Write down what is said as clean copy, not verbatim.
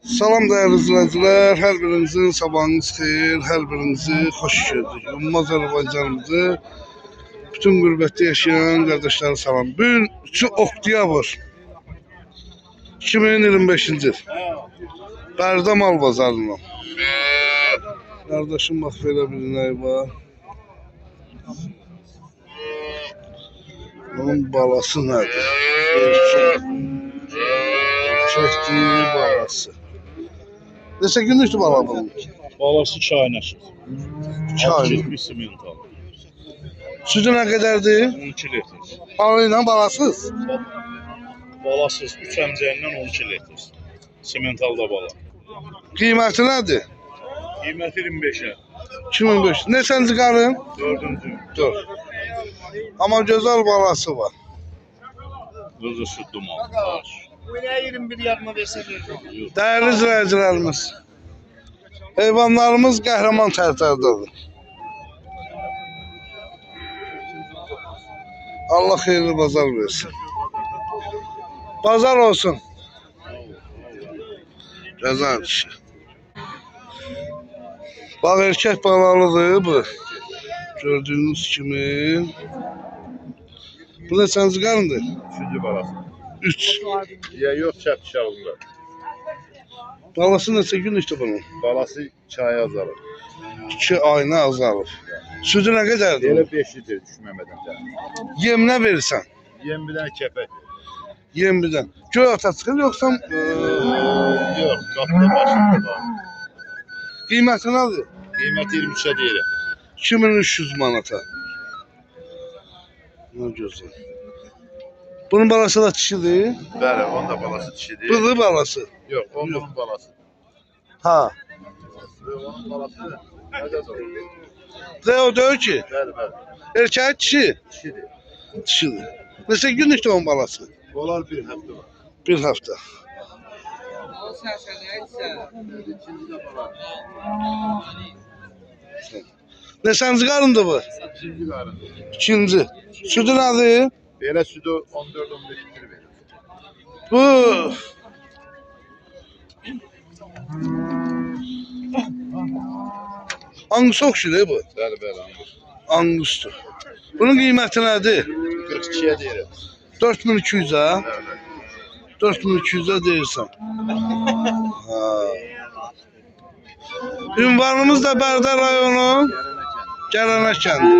Salam değerli izleyiciler, her birinizin sabahınız xeyir, her birinizi hoş gördük. Ummaz Azərbaycanımızı, bütün qürbətdə yaşayan qardaşlara salam. Bugün 3 oktyabr 2025-ci il. Bərdə mal bazarından. Qardaşım bax belə bir inək var. Bunun balası nədir? Erkəkliyi balası. Neçə günlükdür bala bunun? Balası 2 ay nəşir. 2 ay. 70 simental. Sütü nə qədərdir? 12 litr. Balı ilə balasız. Balasız 3 əmcəyindən 12 litr. Simentalda bala. Qiyməti nədir? Qiyməti 25-ə. 2005. Neçənci qarın? 4-cü. 4. Amma gözəl balası var. Özü sütlü mal. Bu ne 21 yarıma verse verdim. Değerli izleyicilerimiz, heyvanlarımız qəhrəman tərtərdadır. Allah xeyirli bazar versin. Bazar olsun. Gözəl kişi. Bak erkek balalıdır bu. Gördüğünüz kimi. Bu neçənci qarındır? 3-cü balası. 3. Ya yox, çəp uşağında. Balası neçə günlükdür bunun? Balası 2 ay azalır. 2 ayına azalır. Sütü nə qədərdir? Elə 5 litr düşməmədən. Yem nə verirsən? Yem bir dənə kəpək. Yem birdən. Göy ata çıxır yoxsa Yox, qapıda başında var. qiyməti nədir? Qiyməti 23-ə deyirəm. 2300 manata. Nə gözəl. Bunun balası da dişidir. Bəli, onun da balası dişidir. Bılı balası. Yox, onun balası. Ha. Onun balası necə olur? O deyir ki, Bəli, bəli. erkək dişi. Dişidir. Dişidir. Neçə günlükdür onun balası? Onlar bir həftə var. Bir hafta. Neçənci qarındır bu? İkinci qarın. İkinci. Sütü nədir? Belə südü 14-15 litr verir. Bu Angus okşudur bu. Bəli, bəli, anlayır. Angustur. Bunun qiyməti nədir? 42-yə deyirəm. 4200'a. Bəli, bəli. 4200'a deyirsən. Ha. Ünvanımız da Bərdə rayonu Gələnə kəndi.